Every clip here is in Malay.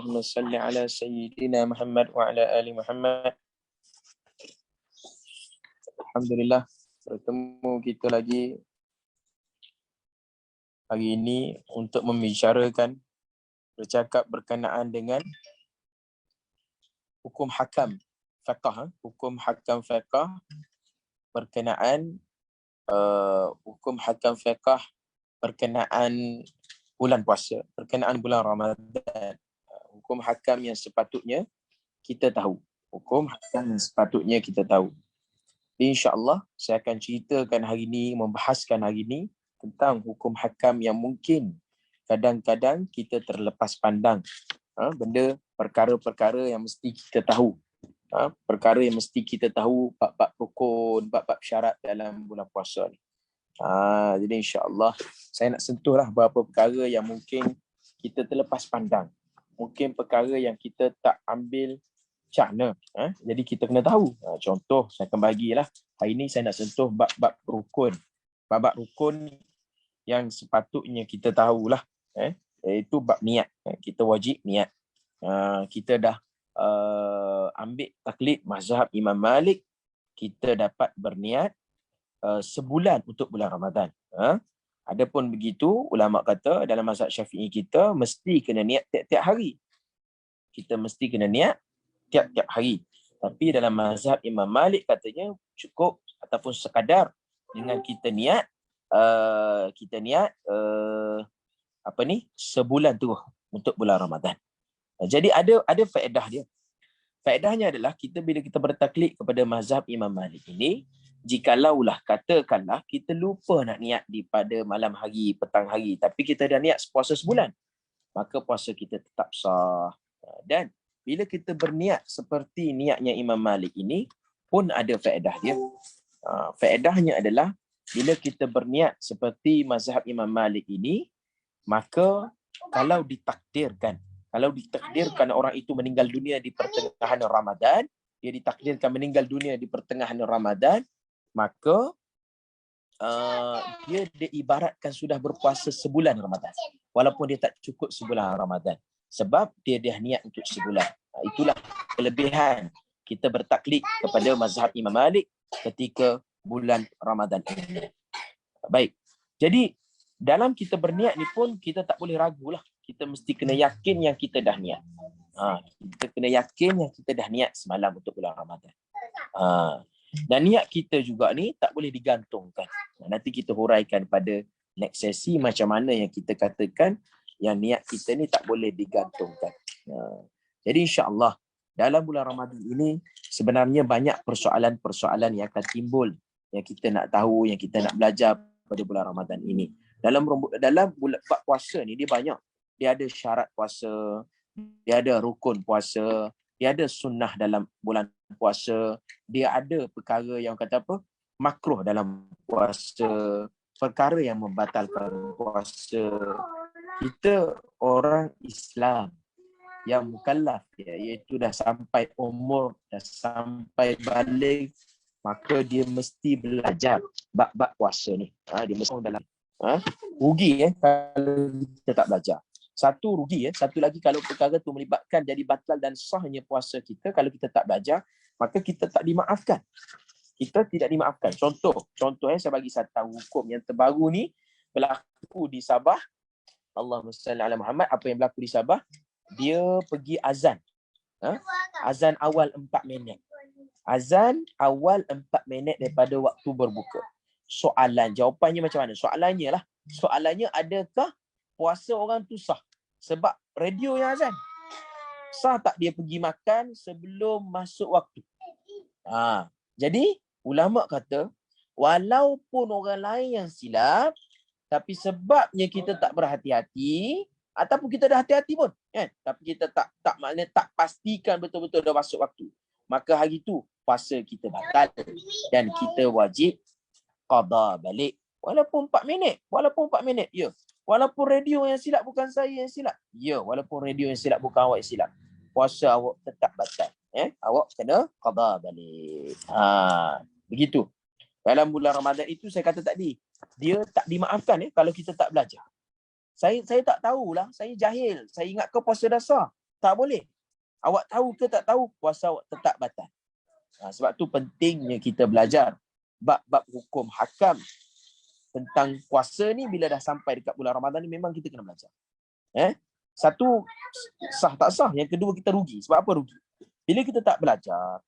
Allahumma salli ala sayyidina Muhammad wa ala ali Muhammad. Alhamdulillah, bertemu kita lagi hari ini untuk membicarakan, bercakap berkenaan dengan hukum hakam fiqh, hukum hakam fiqh berkenaan hukum hakam fiqh berkenaan bulan puasa, berkenaan bulan Ramadan. Hukum hakam yang sepatutnya kita tahu. Hukum hakam yang sepatutnya kita tahu. InsyaAllah saya akan ceritakan hari ini, membahaskan hari ini tentang hukum hakam yang mungkin kadang-kadang kita terlepas pandang. Benda, perkara-perkara yang mesti kita tahu. Perkara yang mesti kita tahu, bab-bab rukun, bab-bab syarat dalam bulan puasa ni. Jadi insyaAllah saya nak sentuhlah beberapa perkara yang mungkin kita terlepas pandang. Mungkin perkara yang kita tak ambil cakna. Jadi kita kena tahu. Contoh saya akan bagilah. Hari ini saya nak sentuh bab-bab rukun. Bab-bab rukun yang sepatutnya kita tahulah. Iaitu bab niat. Kita wajib niat. Kita dah ambil taklid mazhab Imam Malik. Kita dapat berniat sebulan untuk bulan Ramadan. Adapun begitu, ulama kata dalam mazhab Syafi'i kita mesti kena niat tiap-tiap hari. Kita mesti kena niat tiap-tiap hari. Tapi dalam mazhab Imam Malik katanya cukup ataupun sekadar dengan kita niat sebulan tu untuk bulan Ramadan. Jadi ada faedah dia. Faedahnya adalah bila kita bertaklid kepada mazhab Imam Malik ini, jikalaulah katakanlah kita lupa nak niat pada malam hari, petang hari, tapi kita dah niat puasa sebulan, maka puasa kita tetap sah. Dan bila kita berniat seperti niatnya Imam Malik ini pun ada faedah dia. Faedahnya adalah bila kita berniat seperti mazhab Imam Malik ini, maka kalau ditakdirkan orang itu meninggal dunia di pertengahan Ramadan, dia ditakdirkan meninggal dunia di pertengahan Ramadan, maka dia diibaratkan sudah berpuasa sebulan Ramadan, walaupun dia tak cukup sebulan Ramadan, sebab dia dah niat untuk sebulan. Itulah kelebihan kita bertaklid kepada mazhab Imam Malik ketika bulan Ramadan ini. Baik, jadi dalam kita berniat ni pun kita tak boleh ragulah. Kita mesti kena yakin yang kita dah niat. Kita kena yakin yang kita dah niat semalam untuk bulan Ramadan. Dan niat kita juga ni tak boleh digantungkan. Nanti kita huraikan pada next sesi macam mana yang kita katakan yang niat kita ni tak boleh digantungkan. Jadi insya-Allah dalam bulan Ramadan ini sebenarnya banyak persoalan-persoalan yang akan timbul, yang kita nak tahu, yang kita nak belajar pada bulan Ramadan ini. Dalam bulan puasa ni dia banyak. Dia ada syarat puasa, dia ada rukun puasa, dia ada sunnah dalam bulan puasa, dia ada perkara yang kata apa? Makruh dalam puasa, perkara yang membatalkan puasa. Kita orang Islam yang mukallaf, iaitu dah sampai umur, dah sampai balik, maka dia mesti belajar bab-bab puasa ni. Dia mesti dalam rugi kalau kita tak belajar. Satu rugi, satu lagi kalau perkara tu melibatkan jadi batal dan sahnya puasa kita, kalau kita tak belajar, maka kita tak dimaafkan. Kita tidak dimaafkan. Contoh saya bagi satu hukum yang terbaru ni berlaku di Sabah. Allahumma salli ala Muhammad. Apa yang berlaku di Sabah? Dia pergi azan. Azan awal 4 minit. Azan awal 4 minit daripada waktu berbuka. Jawapannya macam mana? Soalannya adakah puasa orang tu sah? Sebab radio yang azan. Sah tak dia pergi makan sebelum masuk waktu? Jadi ulama kata walaupun orang lain yang silap, tapi sebabnya kita tak berhati-hati, ataupun kita dah hati-hati pun, tapi kita maknanya tak pastikan betul-betul dah masuk waktu, maka hari tu puasa kita batal dan kita wajib qada balik. Walaupun 4 minit, ya. Walaupun radio yang silap bukan saya yang silap. Ya, walaupun radio yang silap bukan awak yang silap. Puasa awak tetap batal. Awak kena qada balik. Begitu. Dalam bulan Ramadan itu saya kata tadi, dia tak dimaafkan kalau kita tak belajar. Saya tak tahulah, saya jahil. Saya ingat kau puasa dah sah. Tak boleh. Awak tahu ke tak tahu, puasa awak tetap batal. Sebab tu pentingnya kita belajar bab-bab hukum hakam tentang puasa ni. Bila dah sampai dekat bulan Ramadan ni, memang kita kena belajar. Satu, sah tak sah. Yang kedua, kita rugi. Sebab apa rugi? Bila kita tak belajar,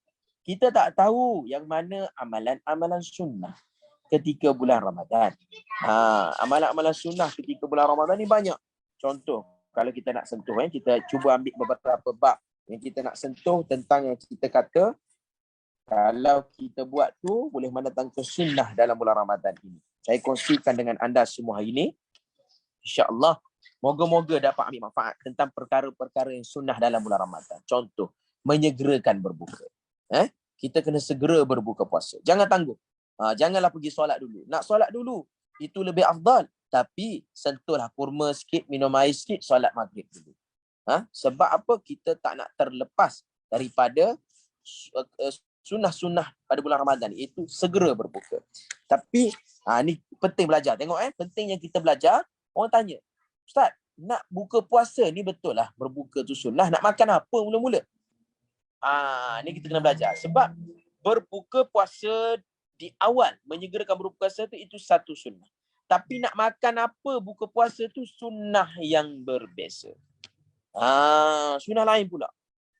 kita tak tahu yang mana amalan-amalan sunnah ketika bulan Ramadan. Amalan-amalan sunnah ketika bulan Ramadan ni banyak. Contoh, kalau kita nak sentuh, kita cuba ambil beberapa bab yang kita nak sentuh tentang yang kita kata kalau kita buat tu boleh mendatangkan sunnah dalam bulan Ramadan ini. Saya kongsikan dengan anda semua hari ini. InsyaAllah, moga-moga dapat ambil manfaat tentang perkara-perkara yang sunnah dalam bulan Ramadan. Contoh, menyegerakan berbuka. Kita kena segera berbuka puasa. Jangan tangguh. Janganlah pergi solat dulu. Nak solat dulu, itu lebih afdal. Tapi sentuhlah kurma sikit, minum air sikit, solat maghrib dulu. Sebab apa? Kita tak nak terlepas daripada sunnah-sunnah pada bulan Ramadan, iaitu segera berbuka. Tapi ni penting belajar. Tengok pentingnya kita belajar. Orang tanya, Ustaz, nak buka puasa ni betul lah berbuka tu sunnah, nak makan apa mula-mula? Ni kita kena belajar. Sebab berbuka puasa di awal, menyegerakan berbuka puasa tu, itu satu sunnah. Tapi nak makan apa buka puasa tu sunnah yang berbeza. Sunnah lain pula.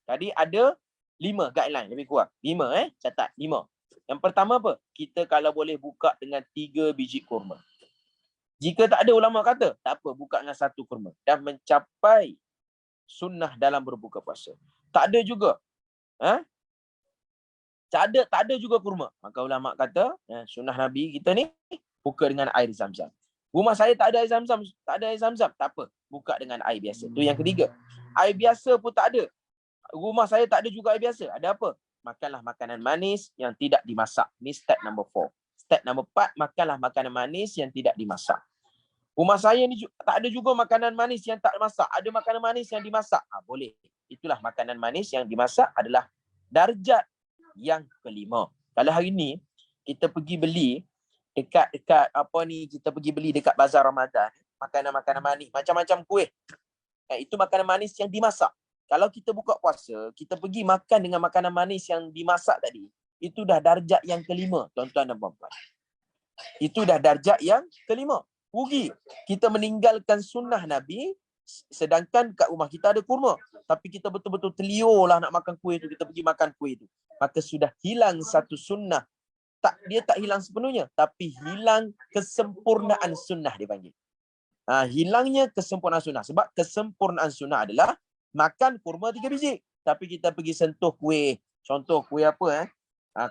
Tadi ada 5 guideline lebih kurang. 5 catat 5. Yang pertama apa? Kita kalau boleh buka dengan 3 biji kurma. Jika tak ada, ulama kata tak apa, buka dengan 1 kurma. Dah mencapai sunnah dalam berbuka puasa. Tak ada juga. Tak ada juga kurma. Maka ulama kata sunnah Nabi kita ni buka dengan air Zam-Zam. Rumah saya tak ada air Zam-Zam, tak apa, buka dengan air biasa. Tu yang ketiga. Air biasa pun tak ada. Rumah saya tak ada juga air biasa. Ada apa? Makanlah makanan manis yang tidak dimasak. Ni step number 4. Step number 4, makanlah makanan manis yang tidak dimasak. Rumah saya ni tak ada juga makanan manis yang tak dimasak. Ada makanan manis yang dimasak. Boleh. Itulah makanan manis yang dimasak adalah darjat yang kelima. Kalau hari ni kita pergi beli dekat kita pergi beli dekat bazar Ramadan, makanan-makanan manis, macam-macam kuih. Itu makanan manis yang dimasak. Kalau kita buka puasa, kita pergi makan dengan makanan manis yang dimasak tadi, itu dah darjat yang kelima, tuan-tuan dan puan-puan. Itu dah darjat yang kelima. Rugi. Kita meninggalkan sunnah Nabi, sedangkan kat rumah kita ada kurma. Tapi kita betul-betul terliur lah nak makan kuih tu, kita pergi makan kuih tu. Maka sudah hilang satu sunnah. Dia tak hilang sepenuhnya, tapi hilang kesempurnaan sunnah dia panggil. Hilangnya kesempurnaan sunnah. Sebab kesempurnaan sunnah adalah makan kurma 3 biji. Tapi kita pergi sentuh kuih. Contoh kuih apa?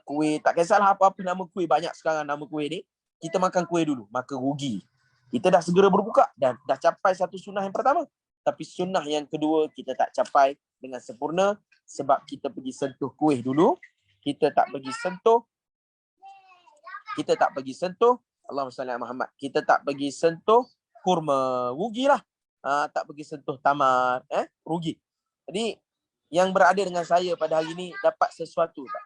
Kuih, tak kisahlah apa-apa nama kuih. Banyak sekarang nama kuih ni. Kita makan kuih dulu. Maka rugi. Kita dah segera berbuka dan dah capai satu sunnah yang pertama. Tapi sunnah yang kedua kita tak capai dengan sempurna. Sebab kita pergi sentuh kuih dulu. Kita tak pergi sentuh. Allahumma salli ala Muhammad. Kita tak pergi sentuh kurma. Rugilah. Tak pergi sentuh tamar, rugi. Jadi yang berada dengan saya pada hari ini dapat sesuatu tak?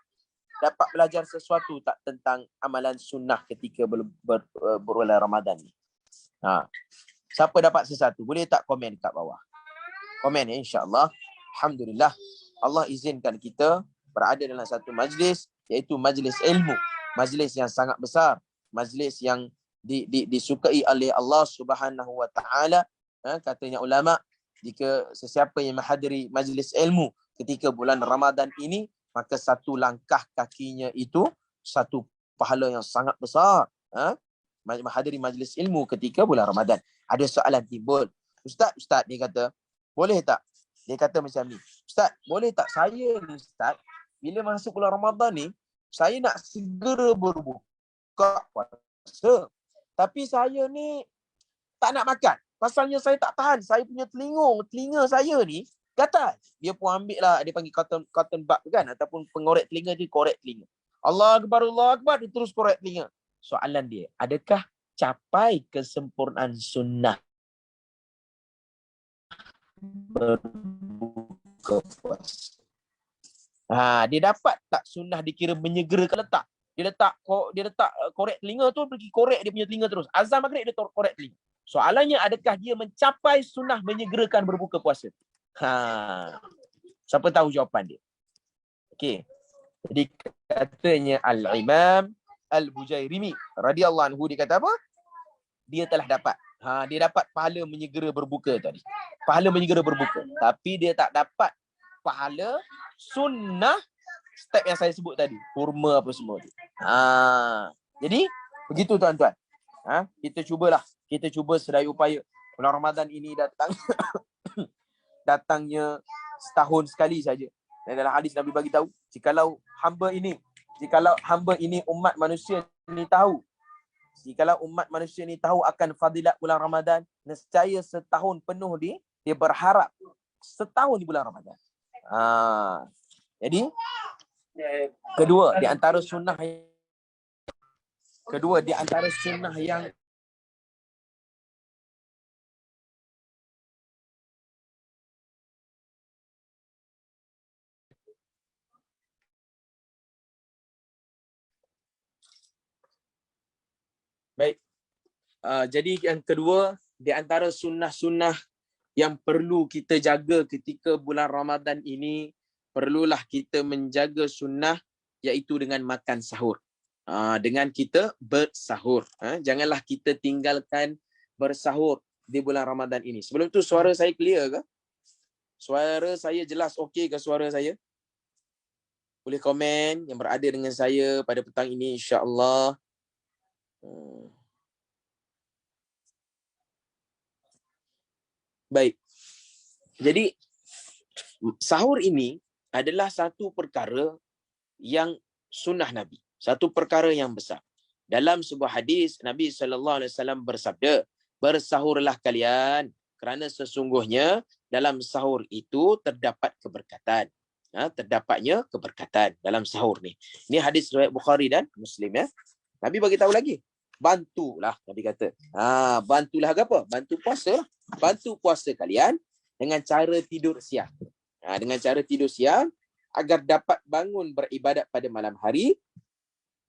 Dapat belajar sesuatu tak tentang amalan sunnah ketika bulan Ramadan ni? Siapa dapat sesuatu? Boleh tak komen kat bawah? Komen insya-Allah. Alhamdulillah, Allah izinkan kita berada dalam satu majlis, iaitu majlis ilmu, majlis yang sangat besar, majlis yang disukai oleh Allah Subhanahu wa taala. Katanya ulama, jika sesiapa yang menghadiri majlis ilmu ketika bulan Ramadan ini, maka satu langkah kakinya itu satu pahala yang sangat besar. Menghadiri majlis ilmu ketika bulan Ramadan. Ada soalan timbul. Ustaz, dia kata, boleh tak? Dia kata macam ni. Ustaz, boleh tak saya ni Ustaz, bila masuk bulan Ramadan ni, saya nak segera berbuka puasa. Tapi saya ni tak nak makan. Pasalnya saya tak tahan. Saya punya telinga saya ni gatal. Dia pun ambil lah, dia panggil cotton bud kan, ataupun pengorek telinga, dia korek telinga. Allah Akbar, dia terus korek telinga. Soalan dia, adakah capai kesempurnaan sunnah berbuka puasa? Dia dapat tak sunnah dikira menyegerakan letak? Dia letak korek telinga tu, pergi korek dia punya telinga terus. Azan maghrib dia korek telinga. Soalannya, adakah dia mencapai sunnah menyegerakan berbuka puasa? Siapa tahu jawapan dia? Okey. Jadi katanya Al-Imam Al-Bujairimi radhiyallahu anhu, dia kata apa? Dia telah dapat. Dia dapat pahala menyegera berbuka tadi. Pahala menyegera berbuka. Tapi dia tak dapat pahala sunnah step yang saya sebut tadi. Kurma apa semua tu. Jadi begitu tuan-tuan. Kita cubalah. Kita cuba sedaya upaya. Bulan Ramadan ini datangnya setahun sekali saja. Dan dalam hadis Nabi bagi tahu, jikalau hamba ini umat manusia ini tahu, jikalau umat manusia ini tahu akan fadilat bulan Ramadan, nescaya setahun penuh dia berharap setahun di bulan Ramadan. Jadi kedua di antara sunnah yang baik. Jadi yang kedua di antara sunnah-sunnah yang perlu kita jaga ketika bulan Ramadan ini, perlulah kita menjaga sunnah iaitu dengan makan sahur. Dengan kita bersahur. Janganlah kita tinggalkan bersahur di bulan Ramadan ini. Sebelum tu suara saya clear ke? Suara saya jelas okey ke suara saya? Boleh komen yang berada dengan saya pada petang ini, insya-Allah. Baik. Jadi sahur ini adalah satu perkara yang sunnah Nabi. Satu perkara yang besar. Dalam sebuah hadis Nabi SAW bersabda, bersahurlah kalian kerana sesungguhnya dalam sahur itu terdapat keberkatan. Terdapatnya keberkatan dalam sahur ni. Ini hadis riwayat Bukhari dan Muslim ya. Nabi bagi tahu lagi, bantulah, Nabi kata. Bantulah apa? Bantu puasa. Bantu puasa kalian dengan cara tidur siang. Dengan cara tidur siang agar dapat bangun beribadat pada malam hari,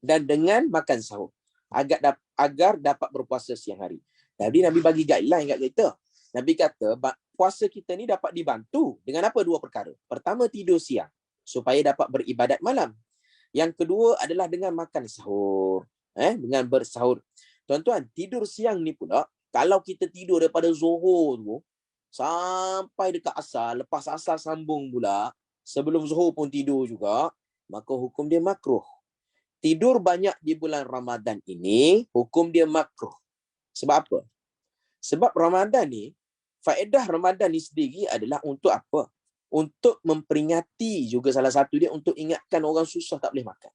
dan dengan makan sahur agar dapat berpuasa siang hari. Jadi Nabi bagi guideline kat kita. Nabi kata puasa kita ni dapat dibantu dengan apa? Dua perkara. Pertama, tidur siang supaya dapat beribadat malam. Yang kedua adalah dengan makan sahur. Dengan bersahur. Tuan-tuan, tidur siang ni pula, kalau kita tidur daripada Zuhur tu sampai dekat asar, lepas asar sambung pula, sebelum Zuhur pun tidur juga, maka hukum dia makruh. Tidur banyak di bulan Ramadan ini, hukum dia makruh. Sebab apa? Sebab Ramadan ni, faedah Ramadan ni sendiri adalah untuk apa? Untuk memperingati juga, salah satu dia untuk ingatkan orang susah tak boleh makan.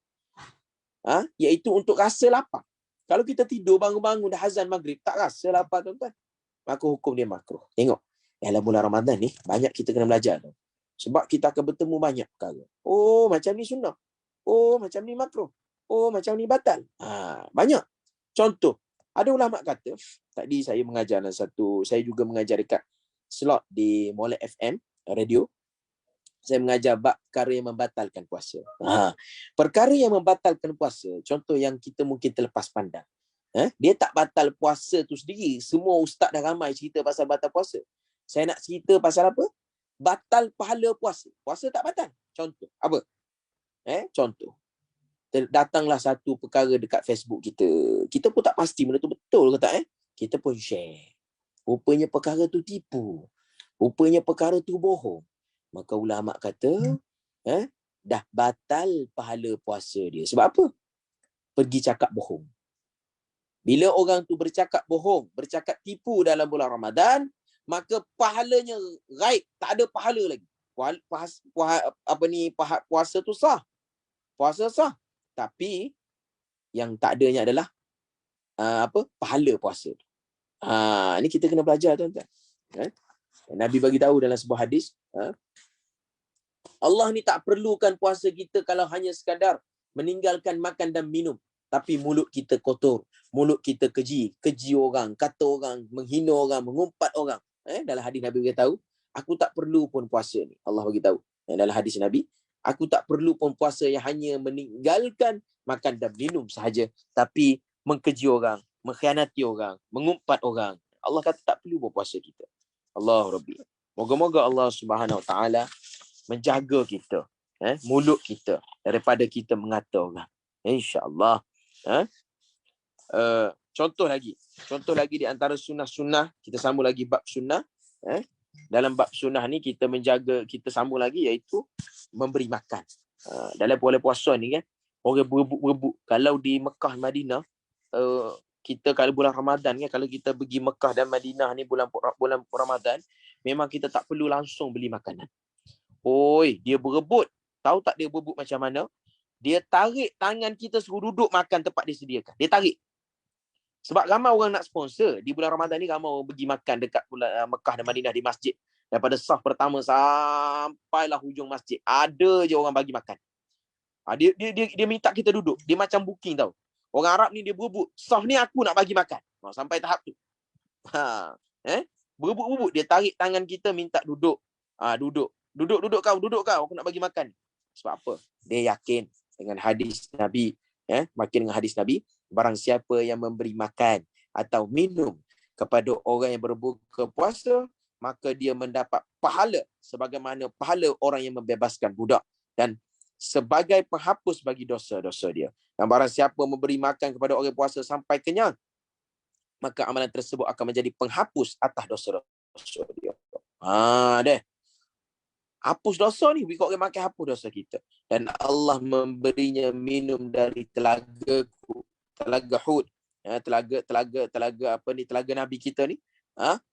Iaitu untuk rasa lapar. Kalau kita tidur bangun-bangun dah azan maghrib, tak rasa lapar tuan-tuan, maka hukum dia makruh. Tengok, dalam bulan Ramadan ni, banyak kita kena belajar tu. Sebab kita akan bertemu banyak perkara. Oh, macam ni sunnah. Oh, macam ni makruh. Oh, macam ni batal. Banyak. Contoh, ada ulama kata, tadi saya mengajar saya juga mengajar dekat slot di Molek FM, radio. Saya mengajar bab perkara yang membatalkan puasa. Perkara yang membatalkan puasa, contoh yang kita mungkin terlepas pandang. Dia tak batal puasa tu sendiri. Semua ustaz dah ramai cerita pasal batal puasa. Saya nak cerita pasal apa? Batal pahala puasa. Puasa tak batal. Contoh, apa? Contoh. Datanglah satu perkara dekat Facebook kita. Kita pun tak pasti benda tu betul ke tak. Kita pun share. Rupanya perkara tu tipu. Rupanya perkara tu bohong. Maka ulama kata, dah batal pahala puasa dia. Sebab apa? Pergi cakap bohong. Bila orang tu bercakap bohong, bercakap tipu dalam bulan Ramadan, maka pahalanya gaib, tak ada pahala lagi. Puasa tu sah. Puasa sah. Tapi yang tak adanya adalah pahala puasa. Ini kita kena belajar tuan-tuan. Nabi bagi tahu dalam sebuah hadis, Allah ni tak perlukan puasa kita kalau hanya sekadar meninggalkan makan dan minum, tapi mulut kita kotor, mulut kita keji orang, kata orang, menghina orang, mengumpat orang. Dalam hadis Nabi bagi tahu, aku tak perlu pun puasa ni. Allah bagi tahu dalam hadis Nabi, aku tak perlu pun puasa yang hanya meninggalkan makan dan minum sahaja, tapi mengkeji orang, mengkhianati orang, mengumpat orang. Allah kata tak perlu pun puasa kita. Allah Rabbi. Moga-moga Allah Subhanahu Wa Taala menjaga kita, mulut kita daripada kita mengata orang. InsyaAllah. Contoh lagi di antara sunnah-sunnah, kita sambung lagi bab sunnah. Dalam bab sunnah ni kita menjaga, kita sambung lagi, iaitu memberi makan. Dalam bulan puasa ni kan, orang berebut-berebut. Kalau di Mekah, Madinah, kita kalau bulan Ramadan kan, kalau kita pergi Mekah dan Madinah ni bulan Ramadan, memang kita tak perlu langsung beli makanan. Dia berebut. Tahu tak dia berebut macam mana? Dia tarik tangan kita suruh duduk makan tempat dia sediakan. Dia tarik. Sebab ramai orang nak sponsor. Di bulan Ramadan ni ramai orang pergi makan dekat Mekah dan Madinah di masjid. Daripada saf pertama sampailah hujung masjid. Ada je orang bagi makan. Dia minta kita duduk. Dia macam booking tau. Orang Arab ni dia berebut. Saf ni aku nak bagi makan. Sampai tahap tu. Berebut-berebut. Dia tarik tangan kita minta duduk. Duduk. Duduk kau. Aku nak bagi makan. Sebab apa? Dia yakin dengan hadis Nabi. Makin dengan hadis Nabi. Barang siapa yang memberi makan atau minum kepada orang yang berbuka puasa, maka dia mendapat pahala sebagaimana pahala orang yang membebaskan budak, dan sebagai penghapus bagi dosa-dosa dia. Dan barang siapa memberi makan kepada orang puasa sampai kenyang, maka amalan tersebut akan menjadi penghapus atas dosa-dosa dia. Hapus dosa ni, bila orang makan hapus dosa kita. Dan Allah memberinya minum dari telaga Hud, telaga Nabi kita ni.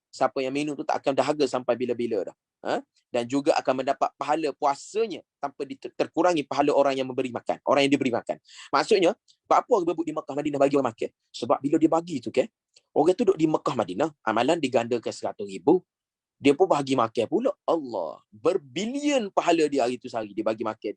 Siapa yang minum tu tak akan dahaga sampai bila-bila dah. Dan juga akan mendapat pahala puasanya tanpa terkurangi pahala orang yang memberi makan, orang yang diberi makan. Maksudnya, apa orang berebut di Mekah Madinah bagi orang makan? Sebab bila dia bagi tu orang tu duduk di Mekah Madinah, amalan digandakan 100,000. Dia pun bagi makan pula. Allah, berbilion pahala dia hari tu sehari dia bagi makan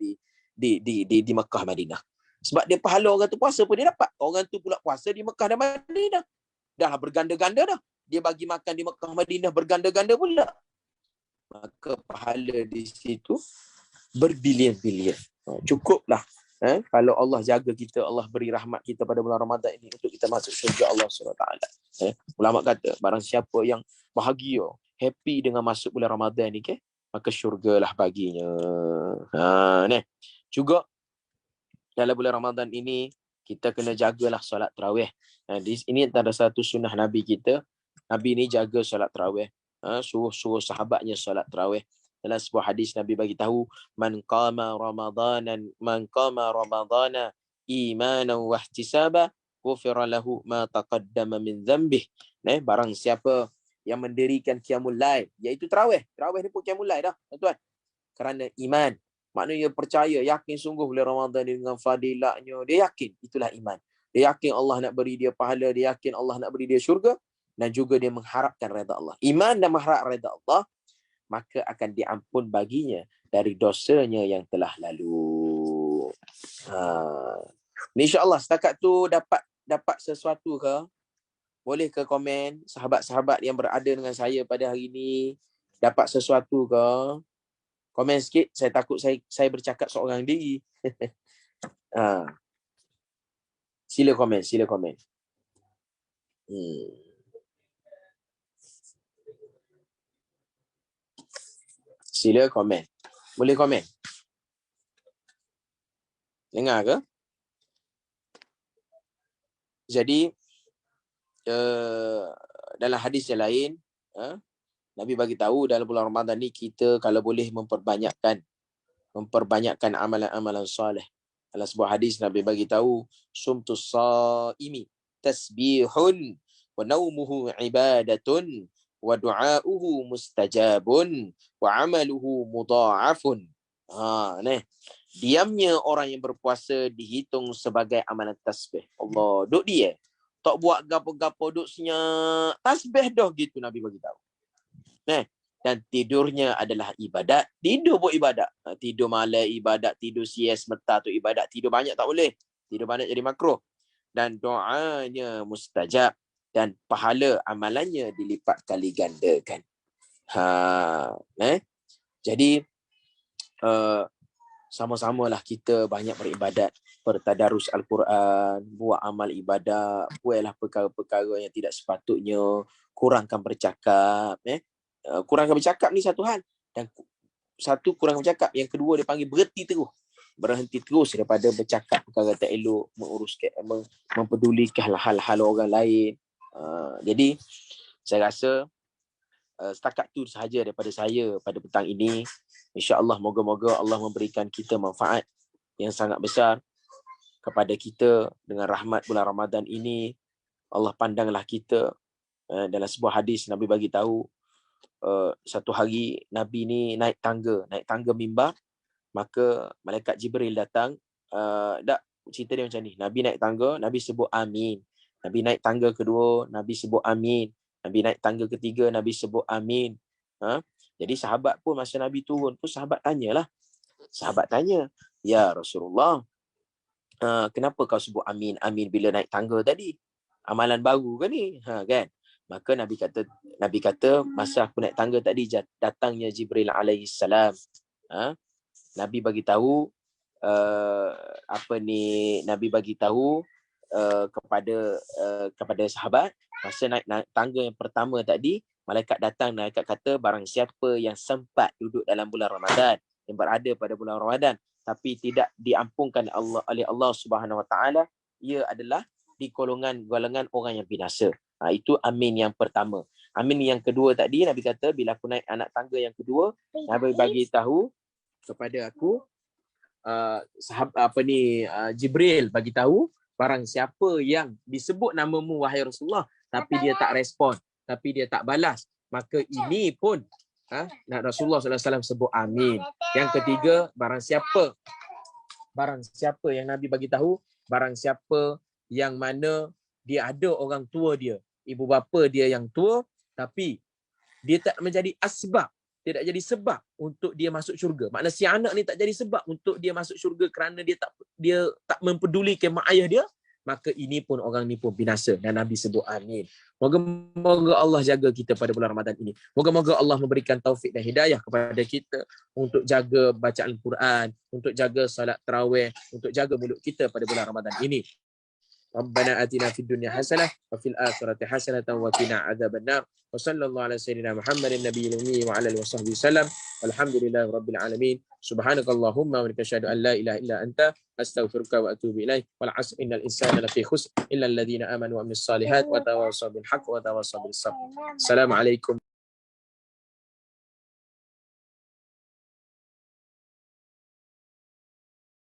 di Mekah Madinah. Sebab dia pahala orang tu puasa pun dia dapat. Orang tu pula puasa di Mekah dan Madinah. Dah berganda-ganda dah. Dia bagi makan di Mekah Madinah berganda-ganda pula. Maka pahala di situ berbilion-bilion. Cukuplah. Kalau Allah jaga kita, Allah beri rahmat kita pada bulan Ramadan ini untuk kita masuk syurga Allah SWT. Ulama kata, barang siapa yang bahagia, happy dengan masuk bulan Ramadan ni, maka syurgalah baginya. Juga dalam bulan Ramadan ini, kita kena jagalah solat tarawih. Ini antara satu sunnah Nabi kita. Nabi ni jaga solat tarawih. Suruh sahabatnya solat tarawih. Dalam sebuah hadis Nabi bagi tahu, man qama ramadana imanan wa ihtisaba ghufira lahu ma taqaddama min dhanbih. Barang siapa yang mendirikan qiyamul lail, iaitu tarawih. Tarawih ni pun qiyamul lail dah, tuan-tuan. Kerana iman. Maknanya percaya, yakin sungguh bulan Ramadan dengan fadilahnya. Dia yakin, itulah iman. Dia yakin Allah nak beri dia pahala, dia yakin Allah nak beri dia syurga, dan juga dia mengharapkan redha Allah. Iman dan mengharap redha Allah, maka akan diampun baginya dari dosanya yang telah lalu. InsyaAllah setakat tu dapat sesuatu ke? Boleh ke komen sahabat-sahabat yang berada dengan saya pada hari ini? Dapat sesuatu ke? Komen sikit, saya takut saya bercakap seorang diri. Sila komen. Sila komen. Boleh komen? Dengar ke? Jadi, dalam hadis yang lain, Nabi bagi tahu dalam bulan Ramadan ni kita kalau boleh memperbanyakkan amalan-amalan soleh. Dalam sebuah hadis Nabi bagi tahu, sumtus saimi tasbihun wa naumuhu ibadatun wa du'auhu mustajabun wa amaluhu mudha'afun. Diamnya orang yang berpuasa dihitung sebagai amalan tasbih. Allah, duk dia tak buat gapo-gapo, duk senyap tasbih dah gitu Nabi bagi tahu. Dan tidurnya adalah ibadat. Tidur buat ibadat. Tidur malam ibadat, tidur siang sebentar tu ibadat. Tidur banyak tak boleh. Tidur banyak jadi makruh. Dan doanya mustajab. Dan pahala amalannya dilipat kali gandakan. Jadi sama-samalah kita banyak beribadat, bertadarus Al-Quran, buat amal ibadat, buatlah perkara-perkara yang tidak sepatutnya, kurangkan bercakap, kurangkan bercakap ni satu hal, dan satu kurangkan bercakap, yang kedua dia panggil berhenti terus daripada bercakap perkara tak elok, menguruskan, mempedulikan hal-hal orang lain. Jadi saya rasa setakat tu sahaja daripada saya pada petang ini. InsyaAllah moga-moga Allah memberikan kita manfaat yang sangat besar kepada kita dengan rahmat bulan Ramadan ini. Allah pandanglah kita. Dalam sebuah hadis Nabi bagi tahu, satu hari Nabi ni naik tangga mimbar, maka malaikat Jibril datang. Cerita dia macam ni, Nabi naik tangga, Nabi sebut amin. Nabi naik tangga kedua, Nabi sebut amin. Nabi naik tangga ketiga, Nabi sebut amin. Jadi sahabat pun masa Nabi turun pun sahabat tanya, ya Rasulullah, kenapa kau sebut amin bila naik tangga tadi? Amalan baru ke ni? Kan? Maka Nabi kata masa aku naik tangga tadi, datangnya Jibril alaihi salam. Nabi bagi tahu Nabi bagi tahu kepada sahabat, masa naik tangga yang pertama tadi, malaikat datang, malaikat kata, barang siapa yang sempat duduk dalam bulan Ramadan, yang berada pada bulan Ramadan tapi tidak diampunkan oleh Allah Subhanahu Wa Taala, ia adalah di golongan orang yang binasa. Itu amin yang pertama. Amin yang kedua tadi, Nabi kata bila aku naik anak tangga yang kedua, Nabi bagi tahu kepada aku, Jibril bagi tahu, barang siapa yang disebut namamu wahai Rasulullah tapi dia tak respon, tapi dia tak balas, maka ini pun nak Rasulullah SAW sebut amin. Yang ketiga, barang siapa yang Nabi bagi tahu, barang siapa yang mana dia ada orang tua dia, ibu bapa dia yang tua, tapi dia tak menjadi asbab, tidak jadi sebab untuk dia masuk syurga. Maknanya si anak ni tak jadi sebab untuk dia masuk syurga kerana dia tak mempedulikan mak ayah dia, maka ini pun orang ni pun binasa, dan Nabi sebut amin. Moga-moga Allah jaga kita pada bulan Ramadan ini. Moga-moga Allah memberikan taufik dan hidayah kepada kita untuk jaga bacaan Quran, untuk jaga salat tarawih, untuk jaga mulut kita pada bulan Ramadan ini. Rabbana atina fid dunya hasanah wa fil akhirati hasanatan wa qina adzabannar. Wa sallallahu ala sayyidina Muhammadin nabiyil ummi wa ala alihi washabbihi wasallam. Walhamdulillahi rabbil alamin. Subhanakallahumma wa bihamdika asyhadu an la ilaha illa anta astaghfiruka wa atubu ilaik. Wal 'asr innal insana lafi khusr illa alladhina amanu wa amilus solihat wa tawassaw bil haqq wa tawassaw bis sabr. Assalamualaikum.